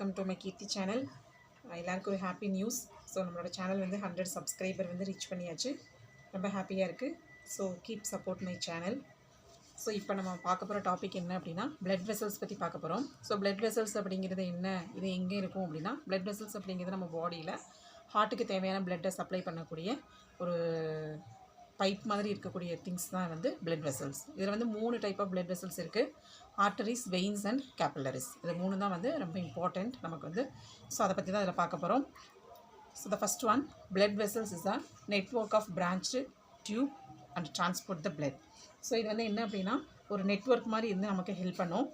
Welcome to my Keerthi channel. எல்லாருக்கும் ஒரு happy news. So நம்மளோட சேனல் வந்து 100 சப்ஸ்கிரைபர் வந்து ரீச் பண்ணியாச்சு. ரொம்ப ஹாப்பியாக இருக்குது. So keep support my channel. So இப்போ நம்ம பார்க்க போகிற டாபிக் என்ன அப்படின்னா பிளட் வெசல்ஸ் பற்றி பார்க்க போகிறோம். ஸோ பிளட் வெசல்ஸ் அப்படிங்கிறது என்ன, இது எங்கே இருக்கும் அப்படின்னா பிளட் வெசல்ஸ் அப்படிங்கிறது நம்ம பாடியில் ஹார்ட்டுக்கு தேவையான பிளட்டை சப்ளை பண்ணக்கூடிய ஒரு பைப் மாதிரி இருக்கக்கூடிய திங்ஸ் தான் வந்து பிளட் வெசல்ஸ். இதில் வந்து 3 டைப் ஆஃப் பிளட் வெசல்ஸ் இருக்குது. Arteries, veins and capillaries. இது 3 தான் வந்து ரொம்ப இம்பார்ட்டண்ட் நமக்கு வந்து. ஸோ அதை பற்றி தான் இதில் பார்க்க போகிறோம். So the first one, blood vessels is a network of branched tube and transport the blood. So இது வந்து என்ன அப்படின்னா ஒரு நெட்வொர்க் மாதிரி இருந்து நமக்கு ஹெல்ப் பண்ணும்.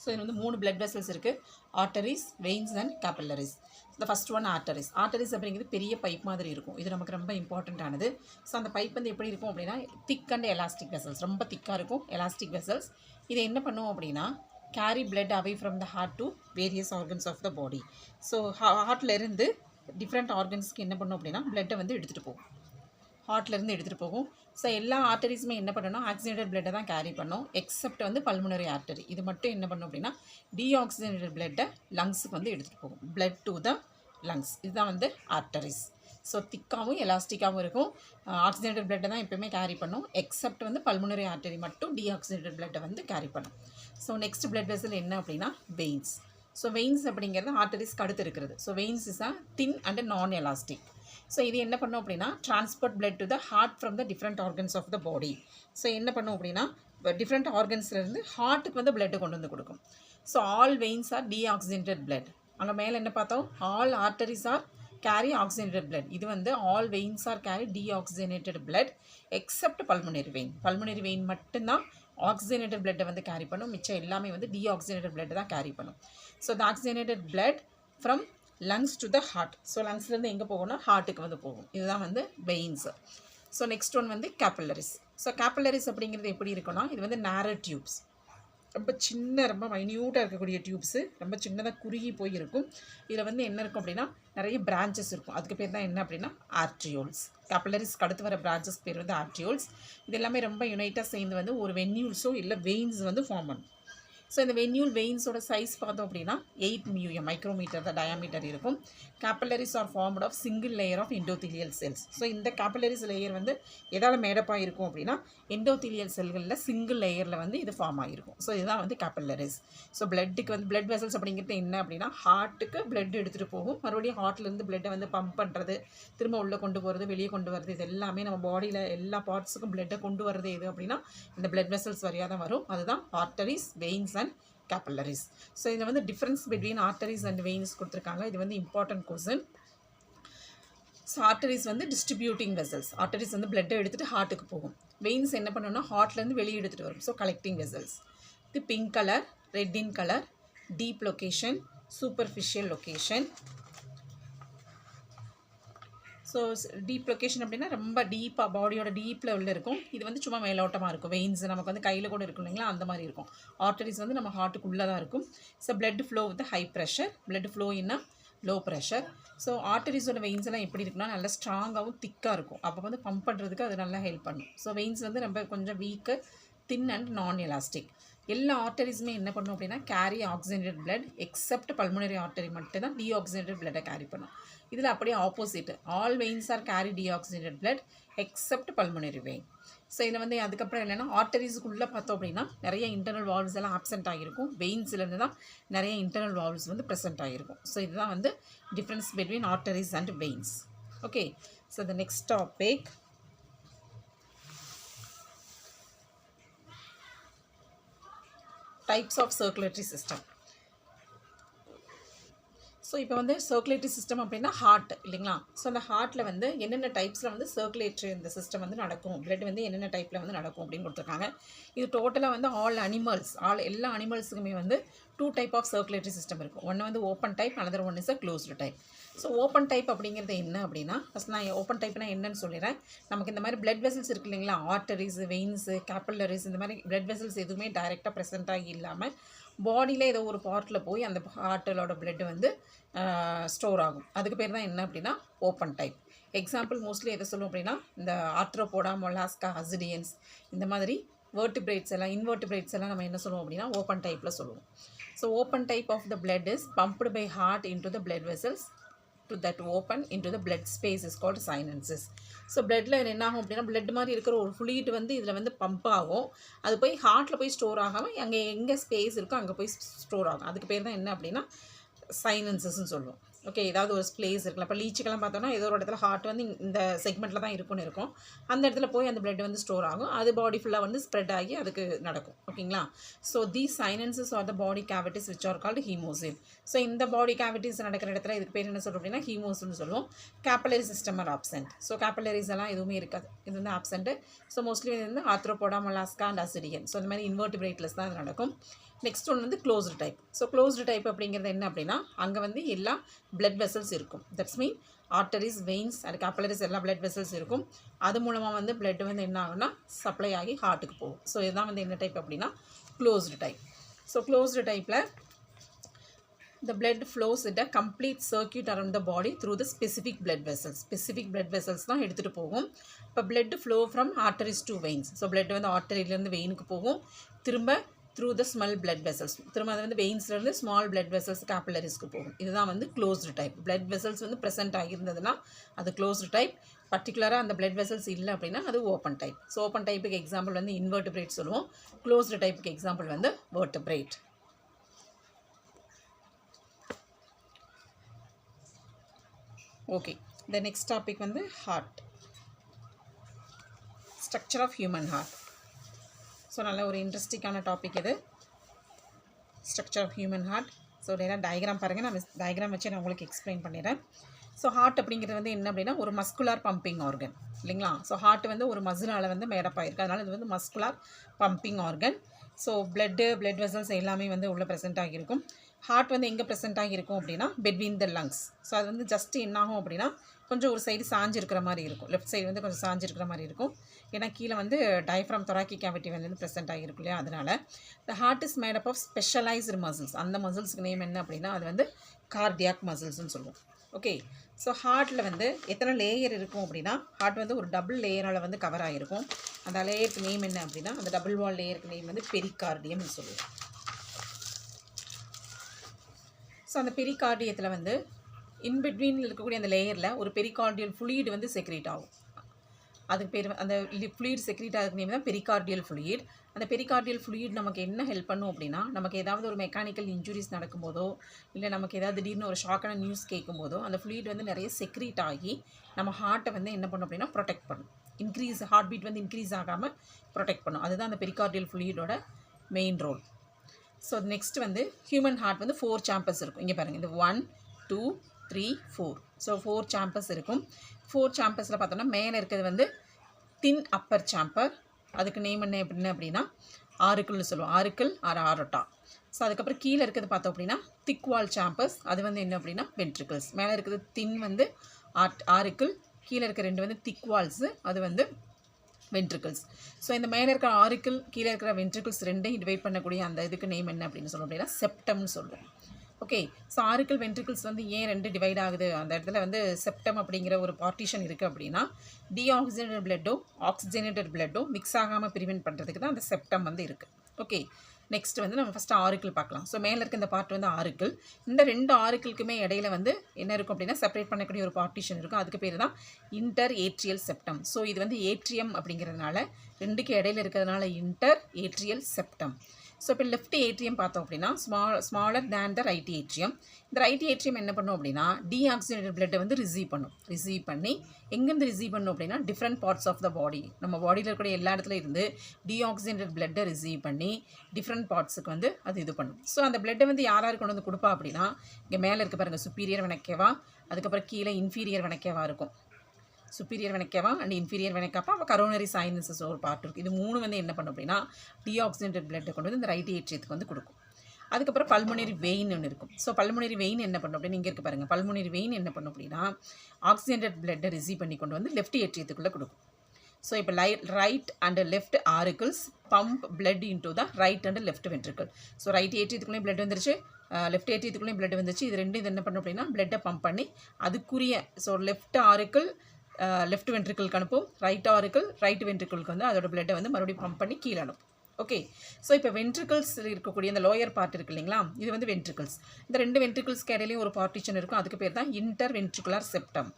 ஸோ இது வந்து 3 பிளட் வெசல்ஸ் இருக்குது. Arteries, veins and capillaries. The first one arteries. Arteries அப்படிங்கிறது பெரிய பைப் மாதிரி இருக்கும். இது நமக்கு ரொம்ப இம்பார்ட்டண்ட்டானது. ஸோ அந்த பைப் வந்து எப்படி இருக்கும் அப்படின்னா திக் அண்ட் எலாஸ்டிக் வெசல்ஸ், ரொம்ப திக்காக இருக்கும், எலாஸ்டிக் வெசல்ஸ். இதை என்ன பண்ணுவோம் அப்படின்னா carry blood away from the heart to various organs of the body. So ஹார்ட்லேருந்து டிஃப்ரெண்ட் ஆர்கன்ஸ்க்கு என்ன பண்ணும் அப்படின்னா பிளட்டை வந்து எடுத்துகிட்டு போகும், ஹார்ட்லேருந்து எடுத்துகிட்டு போகும். ஸோ எல்லா ஆர்டரிஸுமே என்ன பண்ணணும், ஆக்சிஜனேட்டட் பிளட்டை தான் கேரி பண்ணும். எக்ஸப்ட் வந்து பல்முனரி ஆர்டரி, இது மட்டும் என்ன பண்ணும் அப்படின்னா டீஆக்சிஜனேட்டட் பிளட்டை லங்ஸுக்கு வந்து எடுத்துகிட்டு போகும். பிளட் டு த லங்ஸ், இதுதான் வந்து ஆர்டரிஸ். ஸோ திக்காகவும் எலாஸ்டிக்காகவும் இருக்கும். ஆக்சிஜனேட்டட் பிளட்டை தான் எப்போயுமே கேரி பண்ணும். எக்ஸப்ட் வந்து பல்முனரி ஆர்டரி மட்டும் டீஆக்சிஜனேட்டட் பிளட்டை வந்து கேரி பண்ணும். ஸோ நெக்ஸ்ட் பிளட் வெசல் என்ன அப்படின்னா வெயின்ஸ். ஸோ வெயின்ஸ் அப்படிங்கிறது ஆர்டரிஸ்க்கு அடுத்து இருக்கிறது. So veins is a thin and non elastic. So இது என்ன பண்ணும் அப்படின்னா transport blood to the heart from the different organs of the body. So என்ன பண்ணும் அப்படின்னா டிஃப்ரெண்ட் ஆர்கன்ஸ்லேருந்து ஹார்ட்டுக்கு வந்து பிளட்டு கொண்டு வந்து கொடுக்கும். So all veins are deoxygenated blood. அங்கே மேலே என்ன பார்த்தோம், all arteries are carry oxygenated blood. இது வந்து all veins are carry deoxygenated blood except pulmonary vein. Pulmonary vein மட்டும்தான் ஆக்சிஜனேட்டட் பிளட்டை வந்து கேரி பண்ணும். மிச்சம் எல்லாமே வந்து டீஆக்சிஜனேட்டட் பிளட்டை தான் கேரி பண்ணும். So the oxygenated blood from lungs to the heart. So லங்ஸ்லேருந்து எங்கே போகும்னா ஹார்ட்டுக்கு வந்து போகும். இதுதான் வந்து வெயின்ஸ். ஸோ நெக்ஸ்ட் ஒன் வந்து கேபிலரிஸ். ஸோ கேபிலரிஸ் அப்படிங்கிறது எப்படி இருக்குன்னா இது வந்து நேரோ டியூப்ஸ், ரொம்ப சின்ன ரொம்ப மைன்யூட்டாக இருக்கக்கூடிய டியூப்ஸு, ரொம்ப சின்னதாக குறுகி போய் இருக்கும். இதில் வந்து என்ன இருக்கும் அப்படின்னா நிறைய பிரான்ச்சஸ் இருக்கும். அதுக்கு பேர் தான் என்ன அப்படின்னா ஆர்ட்ரியோல்ஸ். கேபிலரிஸ்க்கு அடுத்து வர பிரான்ச்சஸ் பேர் வந்து ஆர்ட்ரியோல்ஸ். இது எல்லாமே ரொம்ப யுனைட்டாக சேர்ந்து வந்து ஒரு வென்யூல்ஸோ இல்லை வெயின்ஸ் வந்து ஃபார்ம் பண்ணும். ஸோ இந்த வென்யூல் வெயின்ஸோட சைஸ் பார்த்தோம் அப்படின்னா 8 மியூஎம் மைக்ரோமீட்டர் தான் டயாமீட்டர் இருக்கும். Capillaries are formed of single layer of endothelial cells. So இந்த கேபிலரிஸ் லேயர் வந்து எதால் மேடப்பாக இருக்கும் அப்படின்னா எண்டோதீலியல் செல்களில் சிங்கிள் லேயரில் வந்து இது ஃபார்ம் ஆகிருக்கும். ஸோ இதுதான் வந்து கேபிலரிஸ். ஸோ பிளட்டுக்கு வந்து பிளட் வெசல்ஸ் அப்படிங்கிறது என்ன அப்படின்னா ஹார்ட்டுக்கு பிளட் எடுத்துகிட்டு போகும். மறுபடியும் ஹார்ட்லேருந்து பிளட்டை வந்து பம்ப் பண்ணுறது, திரும்ப உள்ளே கொண்டு போகிறது, வெளியே கொண்டு வரது, இது எல்லாமே நம்ம பாடியில் எல்லா பார்ட்ஸுக்கும் பிளட்டை கொண்டு வரது எது அப்படின்னா இந்த பிளட் வெசல்ஸ் வழியாக தான் வரும். அதுதான் arteries, veins and capillaries. So இதில் வந்து difference between arteries and veins கொடுத்துருக்காங்க. இது வந்து இம்பார்ட்டன்ட் கொஸ்டின். ஸோ ஆர்டரிஸ் வந்து டிஸ்ட்ரிபியூட்டிங் வெசல்ஸ். ஆர்டரிஸ் வந்து பிளட்டை எடுத்துகிட்டு ஹார்ட்டுக்கு போகும். வெயின்ஸ் என்ன பண்ணணும்னா ஹார்ட்லேருந்து வெளியே எடுத்துகிட்டு வரும். So collecting vessels. இது pink colour, red in colour, deep location, superficial location. So deep location அப்படின்னா ரொம்ப டீப்பாக பாடியோட டீப்பில் உள்ள இருக்கும். இது வந்து சும்மா மேலோட்டமாக இருக்கும். வெயின்ஸ் நமக்கு வந்து கையில் கூட இருக்கும் இல்லைங்களா, அந்த மாதிரி இருக்கும். ஆர்டரிஸ் வந்து நம்ம ஹார்ட்டுக்குள்ளே தான் இருக்கும். So blood flow with high pressure, blood flow இன்னா லோ ப்ரெஷர். ஸோ ஆர்டரிஸோட வெயின்ஸ் எல்லாம் எப்படி இருக்குன்னா நல்லா ஸ்ட்ராங்காகவும் திக்காக இருக்கும். அப்போ வந்து பம்ப் பண்ணுறதுக்கு அது நல்லா ஹெல்ப் பண்ணும். ஸோ வெயின்ஸ் வந்து ரொம்ப கொஞ்சம் weak, thin and non elastic. எல்லா ஆர்டரிஸுமே என்ன பண்ணும் அப்படின்னா carry oxygenated blood except pulmonary artery மட்டும் தான் டீஆக்சிஜனேட்டட் பிளட்டை கேரி பண்ணும். இதில் அப்படியே opposite, all veins are carry deoxygenated blood except pulmonary vein. So இதில் வந்து அதுக்கப்புறம் என்னென்னா ஆர்டரிஸுக்குள்ளே பார்த்தோம் அப்படின்னா நிறைய இன்டர்னல் வால்வ்ஸ் எல்லாம் ஆப்சென்ட் ஆகிருக்கும். வெயின்ஸ்லேருந்து தான் நிறைய இன்டர்னல் வால்வ்ஸ் வந்து ப்ரெசென்ட் ஆகிருக்கும். ஸோ இதுதான் வந்து difference between arteries and veins. Okay, so the next topic, types of circulatory system. So இப்போ வந்து சர்க்குலேட்டரி சிஸ்டம் அப்படின்னா ஹார்ட் இல்லைங்களா. ஸோ அந்த ஹார்ட்டில் வந்து என்னென்ன டைப்ஸில் வந்து சர்க்குலேட்டரி இந்த சிஸ்டம் வந்து நடக்கும், பிளட் வந்து என்னென்ன டைப்பில் வந்து நடக்கும் அப்படின்னு கொடுத்துருக்காங்க. இது டோட்டலாக வந்து எல்லா அனிமல்ஸுக்குமே வந்து 2 டைப் ஆஃப் சர்க்குலேட்டரி சிஸ்டம் இருக்கும். ஒன்று வந்து open type, another one is a closed type. So open type அப்படிங்கிறது என்ன அப்படின்னா ஃபஸ்ட் நான் ஓப்பன் டைப்னா என்னன்னு சொல்லிடுறேன். நமக்கு இந்த மாதிரி பிளட் வெசல்ஸ் இருக்குது இல்லைங்களா, ஆர்டரிஸ், வெயின்ஸு, கேபிலரிஸ், இந்த மாதிரி பிளட் வெசல்ஸ் எதுவுமே டைரெக்டாக ப்ரெசென்ட் ஆகி இல்லாமல் பாடியில் ஏதோ ஒரு பார்ட்டில் போய் அந்த ஹார்ட்டலோட பிளட் வந்து ஸ்டோர் ஆகும். அதுக்கு பேர் தான் என்ன அப்படின்னா ஓப்பன் டைப். எக்ஸாம்பிள் மோஸ்ட்லி எதை சொல்லுவோம் அப்படின்னா இந்த ஆர்த்ரோபோடா, மொலாஸ்கா, அசிடியன்ஸ், இந்த மாதிரி vertebrates எல்லாம் invertebrates எல்லாம் நம்ம என்ன சொல்லுவோம் அப்படின்னா ஓப்பன் டைப்பில் சொல்லுவோம். So open type of the blood is pumped by heart into the blood vessels to that open into the blood space is called sinuses. So பிளட்டில் என்ன ஆகும் அப்படின்னா பிளட் மாதிரி இருக்கிற ஒரு ஃப்ளூயிட் வந்து இதில் வந்து பம்ப் ஆகும். அது போய் ஹார்ட்டில் போய் ஸ்டோர் ஆகாமல் அங்கே எங்கே ஸ்பேஸ் இருக்கோ அங்கே போய் ஸ்டோர் ஆகும். அதுக்கு பேர் தான் என்ன அப்படின்னா சைனன்சஸ்ன்னு சொல்லுவோம். ஓகே, ஏதாவது ஒரு ஸ்ப்ளேஸ் இருக்குல்ல, இப்போ லீச்சுக்கெல்லாம் பார்த்தோன்னா ஏதோ ஒரு இடத்துல ஹார்ட் வந்து இந்த செக்மெண்ட்டில் தான் இருக்குன்னு இருக்கும். அந்த இடத்துல போய் அந்த பிளட் வந்து ஸ்டோர் ஆகும். அது பாடி ஃபுல்லாக வந்து ஸ்ப்ரெட் ஆகி அதுக்கு நடக்கும். ஓகேங்களா? So these sinensis R the body cavities which are called ஹீமோசில். So இந்த பாடி கேவிட்டிஸ் நடக்கிற இடத்துல இதுக்கு பேர் என்ன சொல்கிறோம் அப்படின்னா ஹீமோசில்னு சொல்லுவோம். Capillary system are absent. So capillaries எல்லாம் எதுவுமே இருக்காது, இது வந்து ஆப்சென்ட்டு. ஸோ மோஸ்ட்லி வந்து arthropoda, mollusca and ascidian. So இந்த மாதிரி இன்வெர்டிபிரேட்லஸ் தான் இது நடக்கும். நெக்ஸ்ட் ஒன்று வந்து closed type. So closed type அப்படிங்கிறது என்ன அப்படின்னா அங்கே வந்து எல்லா பிளட் வெசல்ஸ் இருக்கும். That's mean arteries, veins and capillaries எல்லா பிளட் வெசல்ஸ் இருக்கும். அது மூலமாக வந்து பிளட் வந்து என்ன ஆகும்னா சப்ளை ஆகி ஹார்ட்டுக்கு போகும். ஸோ இதுதான் வந்து என்ன டைப் அப்படின்னா க்ளோஸ்டு டைப். ஸோ க்ளோஸ்டு டைப்பில் the blood flows in a complete circuit around the body through the specific blood vessels. Specific blood vessels தான் எடுத்துகிட்டு போகும். இப்போ blood flow from arteries to veins. So blood வந்து ஆர்டரியிலேருந்து வெயினுக்கு போகும். திரும்ப through the small blood vessels. திரும்ப அது வந்து வெயின்ஸ்லேருந்து ஸ்மால் blood vessels கேப்பிலரிஸ்க்கு போகும். இதுதான் வந்து க்ளோஸ்டு டைப். blood vessels வந்து ப்ரெசென்ட் ஆகியிருந்ததுன்னா அது க்ளோஸ்டு டைப். பர்டிகுலராக அந்த blood vessels இல்லை அப்படின்னா அது ஓப்பன் டைப். ஸோ ஓப்பன் டைப்புக்கு எக்ஸாம்பிள் வந்து இன்வெர்டிபிரேட் சொல்லுவோம். க்ளோஸ்டு டைப்புக்கு எக்ஸாம்பிள் வந்து vertebrate. Okay, the next topic வந்து heart. Structure of human heart. So நல்ல ஒரு இன்ட்ரெஸ்டிங்கான டாபிக் இது, structure of human heart. So நேராக டயக்ராம் பாருங்கள், நான் டயக்ராம் வச்சு நான் உங்களுக்கு எக்ஸ்பிளைன் பண்ணிடுறேன். ஸோ ஹார்ட் அப்படிங்கிறது வந்து என்ன அப்படின்னா ஒரு மஸ்குலார் பம்பிங் ஆர்கன் இல்லைங்களா? ஸோ ஹார்ட் வந்து ஒரு மசிலால் வந்து மேடப் ஆகிருக்கு, அதனால் இது வந்து muscular pumping organ. So blood vessels எல்லாமே வந்து உள்ளே ப்ரெசென்ட் ஆகியிருக்கும். ஹார்ட் வந்து எங்கே ப்ரெசென்ட் ஆகியிருக்கும் அப்படின்னா பெட்வீன் த லங்ஸ். ஸோ அது வந்து ஜஸ்ட் என்னாகும் அப்படின்னா கொஞ்சம் ஒரு சைடு சாஞ்சிருக்கிற மாதிரி இருக்கும், லெஃப்ட் சைடு வந்து கொஞ்சம் சாஞ்சிருக்கிற மாதிரி இருக்கும். ஏன்னா கீழே வந்து டயஃப்ராம் thoracic cavity வந்து ப்ரெசென்ட் ஆகியிருக்கும் இல்லையா? அதனால் the heart is made up of specialised muscles. அந்த மசில்ஸ்க்கு நேம் என்ன அப்படின்னா அது வந்து கார்டியாக் மசில்ஸ்னு சொல்லுவோம். ஓகே, ஸோ ஹார்ட்டில் வந்து எத்தனை லேயர் இருக்கும் அப்படின்னா ஹார்ட் வந்து ஒரு டபுள் லேயரால் வந்து கவர் ஆகிருக்கும். அந்த லேயருக்கு நேம் என்ன அப்படின்னா அந்த டபுள் வால் லேயருக்கு நேம் வந்து பெரிகார்டியம்னு சொல்லுவோம். ஸோ அந்த பெரிகார்டியத்தில் வந்து இன்பிட்வீனில் இருக்கக்கூடிய அந்த லேயரில் ஒரு பெரிகார்டியல் ஃப்ளூயிட் வந்து செக்ரேட் ஆகும். அதுக்கு பேர் அந்த ஃப்ளூயிட் செக்ரேட் ஆகுது நேம் தான் பெரிகார்டியல் ஃப்ளூயிட். அந்த பெரிகார்டியல் ஃப்ளூயிட் நமக்கு என்ன ஹெல்ப் பண்ணும் அப்படின்னா நமக்கு ஏதாவது ஒரு மெக்கானிக்கல் இன்ஜுரிஸ் நடக்கும்போதோ இல்லை நமக்கு ஏதாவது திடீர்னு ஒரு ஷாக்கான நியூஸ் கேட்கும்போதோ அந்த ஃப்ளூயிட் வந்து நிறைய செக்ரேட் ஆகி நம்ம ஹார்ட்டை வந்து என்ன பண்ணும் அப்படின்னா ப்ரொடெக்ட் பண்ணும். ஹார்ட் பீட் வந்து இன்க்ரீஸ் ஆகாமல் ப்ரொடெக்ட் பண்ணும். அதுதான் அந்த பெரிகார்டியல் ஃப்ளூயிடோட மெயின் ரோல். ஸோ நெக்ஸ்ட் வந்து ஹியூமன் ஹார்ட் வந்து 4 சாம்பர்ஸ் இருக்கும். இங்கே பாருங்கள், இது 1 2 3 4. ஸோ 4 சாம்பர்ஸ் இருக்கும். 4 சாம்பர்ஸில் பார்த்தோம்னா மேலே இருக்கிறது வந்து தின் அப்பர் சாம்பர். அதுக்கு நேம் என்ன அப்படின்னா ஆரிக்கிள்னு சொல்லுவோம், ஆரிக்கிள் ஆர் ஆரோட்டா. ஸோ அதுக்கப்புறம் கீழே இருக்கிறது பார்த்தோம் அப்படின்னா திக் வால் சாம்பர்ஸ். அது வந்து என்ன அப்படின்னா வென்ட்ரிக்கிள்ஸ். மேலே இருக்கிறது தின் வந்து ஆரிக்கிள், கீழே இருக்கிற 2 வந்து திக் வால்ஸு, அது வந்து வென்ட்ரிக்கிள்ஸ். ஸோ இந்த மேலே இருக்கிற ஆரிக்கிள் கீழே இருக்கிற வென்ட்ரிக்கிள்ஸ் ரெண்டையும் டிவைட் பண்ணக்கூடிய அந்த இதுக்கு நேம் என்ன அப்படின்னு சொல்லுவோம் அப்படின்னா செப்டம்னு சொல்லுவோம். ஓகே, ஸோ ஆரிக்கிள் வென்ட்ரிக்கிள்ஸ் வந்து ஏன் 2 டிவைட் ஆகுது, அந்த இடத்துல வந்து செப்டம் அப்படிங்கிற ஒரு பார்ட்டிஷன் இருக்குது அப்படின்னா டீஆக்சிஜனேட்டட் பிளட்டோ ஆக்சிஜனேட்டட் பிளட்டோ மிக்ஸ் ஆகாமல் ப்ரிவென்ட் பண்ணுறதுக்கு தான் அந்த செப்டம் வந்து இருக்குது. ஓகே, நெக்ஸ்ட் வந்து நம்ம ஃபஸ்ட்டு ஆரிக்கிள் பார்க்கலாம். ஸோ மேலே இருக்க இந்த பார்ட் வந்து ஆரிக்கிள். இந்த 2 ஆரிக்கிள்க்குமே இடையில வந்து என்ன இருக்கும் அப்படின்னா செப்பரேட் பண்ணக்கூடிய ஒரு பார்ட்டிஷன் இருக்கும். அதுக்கு பேர் தான் இன்டர் ஏட்ரியல் செப்டம். ஸோ இது வந்து ஏட்ரியம் அப்படிங்கிறதுனால 2க்கு இடையில இருக்கிறதுனால இன்டர் ஏட்ரியல் செப்டம். ஸோ இப்போ லெஃப்ட் ஏட்ரியம் பார்த்தோம் அப்படின்னா smaller than the right atrium. இந்த ரைட் ஏட்ரியம் என்ன பண்ணும் அப்படின்னா டீஆக்சிஜனேட்டட் பிளட்டை வந்து ரிசீவ் பண்ணி எங்கேருந்து ரிசீவ் பண்ணும் அப்படின்னா டிஃப்ரெண்ட் பார்ட்ஸ் ஆஃப் த பாடி, நம்ம பாடியில் இருக்கக்கூடிய எல்லா இடத்துல இருந்து டீஆக்சிஜனேட்டட் பிளட்டை ரிசீவ் பண்ணி டிஃப்ரெண்ட் பார்ட்ஸுக்கு வந்து அது இது பண்ணும். ஸோ அந்த பிளட்டை வந்து யாராரு கொண்டு வந்து கொடுப்பா அப்படின்னா இங்கே மேலே இருக்க பாருங்கள் சுப்பீரியர் வெனக்கேவா, அதுக்கப்புறம் கீழே இன்ஃபீரியர் வெனக்கேவா இருக்கும். சுப்பீரியர் வெனக்கேவா அண்ட் இன்ஃபீரியர் வெனக்காப்பா அப்போ கரோனரி சைனஸஸ் ஒரு பார்ட் இருக்குது. இது 3 வந்து என்ன பண்ணும் அப்படின்னா டீஆக்சிஜனேட்டட் பிளட்டை கொண்டு வந்து இந்த ரைட் ஏட்ரியத்துக்கு வந்து கொடுக்கும். அதுக்கப்புறம் பல்மோனரி வெயின் ஒன்று இருக்கும். ஸோ பல்மோனரி வெயின் என்ன பண்ணும் அப்படின்னு இங்கே இருக்க பாருங்கள். பல்மோனரி வெயின் என்ன பண்ணும் அப்படின்னா ஆக்சிஜனேட்டட் பிளட்டை ரிசீவ் பண்ணி கொண்டு வந்து லெஃப்ட் ஏட்ரியத்துக்குள்ளே கொடுக்கும். ஸோ இப்போ right and left auricles pump blood into the right and left ventricle. So right ஏட்ரியத்துக்குள்ளேயும் பிளட் வந்துருச்சு, லெஃப்ட் ஏட்ரியத்துக்குள்ளேயும் பிளட் வந்துச்சு. இது 2 இது என்ன பண்ணும் அப்படின்னா பிளட்டை பம்ப் பண்ணி அதுக்குரிய ஸோ லெஃப்ட் ஆரிக்கிள் லெஃப்ட் வென்ட்ரிக்கிளுக்கு அனுப்பும், ரைட் வென்ட்ரிக்கிளுக்கு வந்து அதோட பிளட்டை வந்து மறுபடியும் பம்ப் பண்ணி கீழே அனுப்பும். ஓகே, ஸோ இப்போ வென்ட்ரிக்கிள்ஸ் இருக்கக்கூடிய இந்த லோயர் பார்ட் இருக்குது இல்லைங்களா, இது வந்து வென்ட்ரிக்கிள்ஸ். இந்த 2 வென்ட்ரிக்கிள்ஸ்க்கு இடையிலையும் ஒரு பார்ட்டிஷன் இருக்கும், அதுக்கு பேர் தான் இன்டர் வென்ட்ரிகுலர் செப்டம்.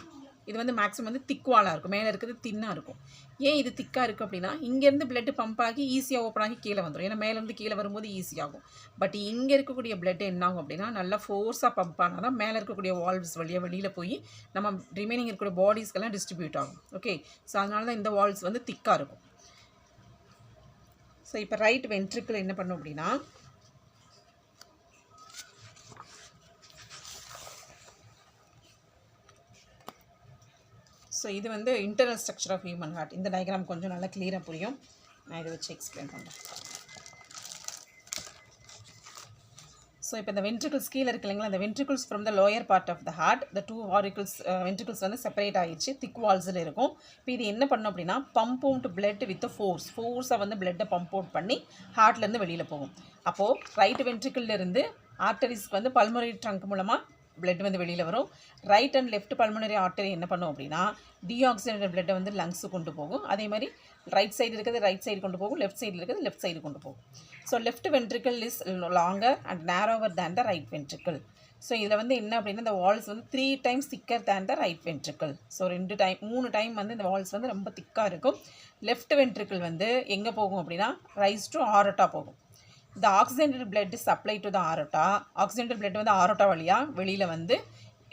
இது வந்து மேக்ஸிமம் வந்து திக்வாலாக இருக்கும், மேலே இருக்கிறது தின்னாக இருக்கும். ஏன் இது திக்காக இருக்குது அப்படின்னா, இங்கேருந்து பிளட்டு பம்ப் ஆகி ஈஸியாக ஓப்பன் ஆகி கீழே வந்துடும், ஏன்னா மேலேருந்து கீழே வரும்போது ஈஸியாகும். பட் இங்கே இருக்கக்கூடிய பிளட் என்ன ஆகும் அப்படின்னா, நல்லா ஃபோர்ஸாக பம்ப் ஆனால் தான் மேலே இருக்கக்கூடிய வால்வ்ஸ் வழியாக வெளியில் போய் நம்ம ரிமைனிங் இருக்கக்கூடிய பாடிஸ்க்கெல்லாம் டிஸ்ட்ரிபியூட் ஆகும். ஓகே, ஸோ அதனால தான் இந்த வால்வ்ஸ் வந்து திக்காக இருக்கும். ஸோ இப்போ ரைட் வென்ட்ரிக்கிள் என்ன பண்ணும் அப்படின்னா, ஸோ இது வந்து internal structure of human heart. இந்த டயக்ராம் கொஞ்சம் நல்லா கிளியராக புரியும், நான் இதை வச்சு எக்ஸ்பிளைன் பண்ணுறேன். ஸோ இப்போ இந்த வென்ட்ரிக்கிள்ஸ் கீழே இருக்கு இல்லைங்களா, இந்த ventricles from the lower part of the heart, the 2 ventricles வந்து செப்பரேட் ஆகிடுச்சு, திக் வால்ஸில் இருக்கும். இப்போ இது என்ன பண்ணும் அப்படின்னா, பம்ப் அவுட் பிளட் வித் ஃபோர்ஸாக வந்து பிளட்டை பம்ப் அவுட் பண்ணி ஹார்ட்லேருந்து வெளியில் போகும். அப்போது ரைட் வென்ட்ரிக்கிள்லேருந்து ஆர்டரிஸ்க்கு வந்து பல்மனரி ட்ரங்க் மூலமாக பிளட் வந்து வெளியில் வரும். Right and left pulmonary artery என்ன பண்ணும் அப்படின்னா, டீஆக்சிஜனேட்டட் பிளட்டை வந்து லங்ஸு கொண்டு போகும். அதே மாதிரி ரைட் சைடு இருக்கிறது ரைட் சைடு கொண்டு போகும், லெஃப்ட் சைடு இருக்கிறது லெஃப்ட் சைடு கொண்டு போகும். So left ventricle is longer and நேரோவர் than the right ventricle. So இதில் வந்து என்ன அப்படின்னா, இந்த வால்ஸ் வந்து 3 times thicker than the right ventricle. So 3 time வந்து இந்த வால்ஸ் வந்து ரொம்ப திக்காக இருக்கும். லெஃப்ட் வென்ட்ரிக்கிள் வந்து எங்கே போகும் அப்படின்னா, ரைஸ் டு ஆரோட்டா போகும். இந்த oxygenated blood supply to the aorta. Oxygenated blood வந்து ஆரோட்டா வழியாக வெளியில் வந்து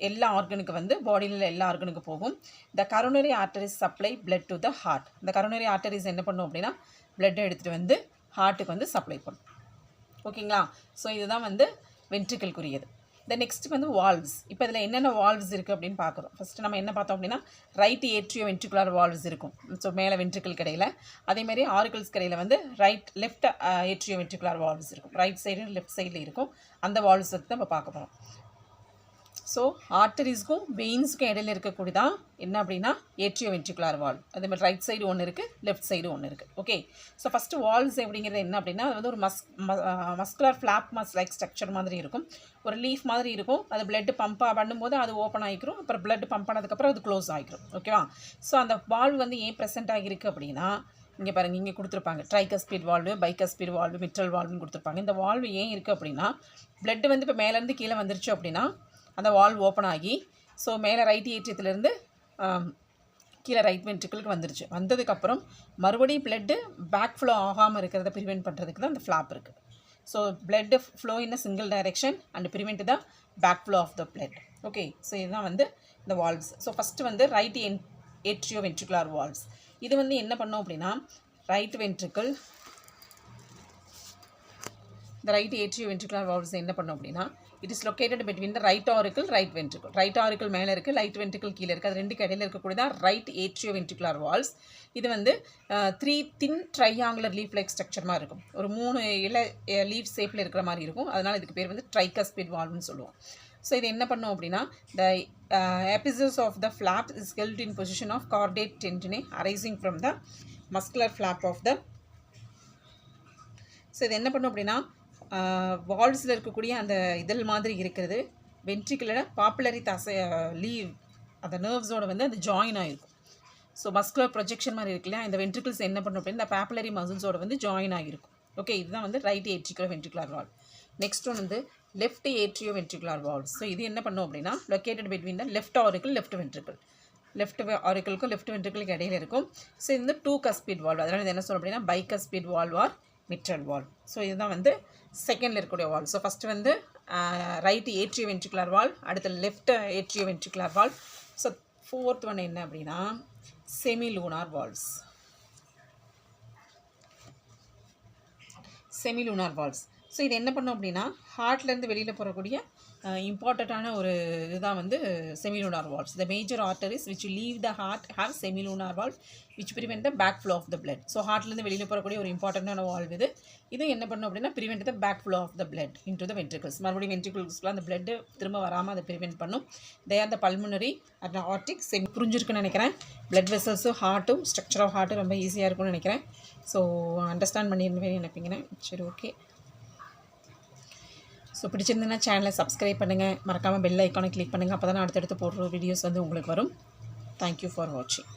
எல்லா ஆர்கனுக்கு வந்து பாடியில் எல்லா ஆர்கனுக்கு போகும். The coronary arteries supply blood to the heart. இந்த கரோனரி ஆர்டரிஸ் என்ன பண்ணும் அப்படின்னா, பிளட்டை எடுத்துகிட்டு வந்து ஹார்ட்டுக்கு வந்து சப்ளை பண்ணும். ஓகேங்களா, ஸோ இதுதான் வந்து வென்ட்ரிக்கிள்குரியது. இந்த நெக்ஸ்ட் வந்து வால்வ்ஸ். இப்போ இதில் என்னென்ன வால்வ்ஸ் இருக்குது அப்படின்னு பார்க்குறோம். ஃபஸ்ட்டு நம்ம என்ன பார்த்தோம் அப்படின்னா, ரைட் ஏட்ரியோ வென்ட்ரிகுலர் வால்வ்ஸ் இருக்கும், ஸோ மேலே வென்ட்ரிக்கிள் கடையில். அதேமாதிரி ஆரிக்கல்ஸ் கடையில் வந்து லெஃப்ட் ஏட்ரியோ வென்ட்ரிகுலர் வால்வ்ஸ் இருக்கும், ரைட் சைடு லெஃப்ட் சைடில் இருக்கும். அந்த வால்வ்ஸ் வந்து நம்ம பார்க்க போகிறோம். ஸோ ஆர்டரிஸ்க்கும் வெயின்ஸுக்கும் இடையில இருக்கக்கூடியதான் என்ன அப்படின்னா, ஏட்ரியோ வென்ட்ரிகுலர் வால்வ். அதே மாதிரி ரைட் சைடு ஒன்று இருக்குது, லெஃப்ட் சைடு ஒன்று இருக்குது. ஓகே, ஸோ ஃபஸ்ட்டு வால்வ்ஸ் அப்படிங்கிறது என்ன அப்படின்னா, அது வந்து ஒரு மஸ்குலர் ஃப்ளாப் லைக் ஸ்ட்ரக்சர் மாதிரி இருக்கும், ஒரு லீஃப் மாதிரி இருக்கும். அது பிளட் பம்ப் பண்ணும்போது அது ஓப்பன் ஆகிக்கிறோம், அப்புறம் பிளட் பம்ப் பண்ணதுக்கப்புறம் அது க்ளோஸ் ஆகிக்கிறோம். ஓகேவா, ஸோ அந்த வால்வ் வந்து ஏன் ப்ரெசென்ட் ஆகிருக்கு அப்படின்னா, இங்கே பாருங்கள், இங்கே கொடுத்துருப்பாங்க tricuspid valve, bicuspid valve, mitral வால்வுன்னு கொடுத்துருப்பாங்க. இந்த வால்வு ஏன் இருக்குது அப்படின்னா, பிளட் வந்து இப்போ மேலேருந்து கீழே வந்துருச்சு அப்படின்னா அந்த வால்வ் ஓப்பன் ஆகி, ஸோ மேலே ரைட் ஏட்ரியத்துலேருந்து கீழே ரைட் வென்ட்ரிக்கிளுக்கு வந்துருச்சு. வந்ததுக்கப்புறம் மறுபடியும் பிளட்டு பேக் ஃப்ளோ ஆகாமல் இருக்கிறத ப்ரிவெண்ட் பண்ணுறதுக்கு தான் அந்த ஃப்ளாப் இருக்குது. So blood flow in a single direction and prevent the back flow of the blood. Okay, so இதுதான் வந்து இந்த வால்வ்ஸ். ஸோ ஃபஸ்ட்டு வந்து ரைட் ஏட்ரியோ வென்ட்ரிகுலர் வால்வ்ஸ். இது வந்து என்ன பண்ணோம் அப்படின்னா, ரைட் வென்ட்ரிக்கிள், இந்த ரைட் ஏட்ரியோ வென்ட்ரிகுலர் வால்வ்ஸ் என்ன பண்ணோம் அப்படின்னா, it is located between the right auricle, right ventricle. Right auricle மேலே இருக்குது, ரைட் வென்ட்ரிக்கிள் கீழே இருக்குது. அது 2 இடையில இருக்கக்கூடியதான் ரைட் ஏட்ரியோ வென்ட்ரிகுலர் வால்வ்ஸ். இது வந்து 3 தின் ட்ரையாங்குலர் லீஃப் லைக் ஸ்ட்ரக்சர் மாதிரி இருக்கும், ஒரு 3 இலை லீஃப் ஷேப்பில் இருக்கிற மாதிரி இருக்கும். அதனால் இதுக்கு பேர் வந்து ட்ரைகஸ்பிட் வால்வ்னு சொல்லுவோம். ஸோ இது என்ன பண்ணோம் அப்படின்னா, the episodes of the flap is held in position of chordate tendineae arising from the muscular flap of the. So இது என்ன பண்ணோம் அப்படின்னா, வால்வ்ஸில் இருக்கக்கூடிய அந்த இதழ் மாதிரி இருக்கிறது வென்ட்ரிக்கிளோட பாப்புலரி லீவ் அந்த நர்வ்ஸோடு வந்து அது ஜாயின் ஆகிருக்கும். ஸோ மஸ்குலர் ப்ரொஜெக்ஷன் மாதிரி இருக்குல்லையா, இந்த வென்ட்ரிக்கிள்ஸ் என்ன பண்ணும் அப்படின்னா, இந்த பாப்புலரி மசில்ஸோடு வந்து ஜாயின் ஆகிருக்கும். ஓகே, இதுதான் வந்து right atrio ventricular valve. Next one வந்து left atrio ventricular valve. So இது என்ன பண்ணும் அப்படின்னா, located between the left auricle, left ventricle. Left ஆரிக்கலுக்கும் லெஃப்ட் வென்ட்ரிக்கிளுக்கு இடையில இருக்கும். ஸோ இது வந்து 2 கஸ்பிட் வால்வ். அதனால் இது என்ன சொல்லும் அப்படின்னா, bicuspid valve or mitral valve. So இதுதான் வந்து செகண்டில் இருக்கக்கூடிய வால்வ். ஸோ ஃபஸ்ட்டு வந்து ரைட் ஏட்ரியோ வென்ட்ரிகுலர் வால்வ், அடுத்து left atrio ventricular valve. So fourth one என்ன அப்படின்னா, semilunar valves. Semilunar valves. So இது என்ன பண்ணும் அப்படின்னா, ஹார்ட்லேருந்து வெளியில் போகக்கூடிய இம்பார்ட்டண்ட்டான ஒரு இதுதான் வந்து semilunar valves. The major arteries which leave the heart have semilunar valve which prevent the back flow of the blood. So ஹார்ட்லேருந்து வெளியில் போகக்கூடிய ஒரு இம்பார்ட்டண்ட்டான வால்வ் இது. இது என்ன பண்ணும் அப்படின்னா, prevent the back flow of the blood into the ventricles. மறுபடியும் வென்ட்ரிகிள்ஸ்க்குலாம் அந்த பிளட் திரும்ப வராமல் அதை ப்ரிவெண்ட் பண்ணும். They are the pulmonary and aortic semi. புரிஞ்சிருக்குன்னு நினைக்கிறேன். பிளட் வெசல்ஸும் ஹார்ட்டும் ஸ்ட்ரக்சர் ஆஃப் ஹார்ட்டும் ரொம்ப ஈஸியாக இருக்கும்னு நினைக்கிறேன். ஸோ அண்டர்ஸ்டாண்ட் பண்ணியிருந்தேன் நினைப்பீங்கன்னு. சரி, ஓகே. ஸோ பிடிச்சிருந்ததுன்னா சேனலை சப்ஸ்கிரைப் பண்ணுங்கள், மறக்காமல் பெல் ஐக்கானை கிளிக் பண்ணுங்கள். அப்போ தான் அடுத்தடுத்து போடுற வீடியோஸ் வந்து உங்களுக்கு வரும். தேங்க்யூ ஃபார் வாட்சிங்.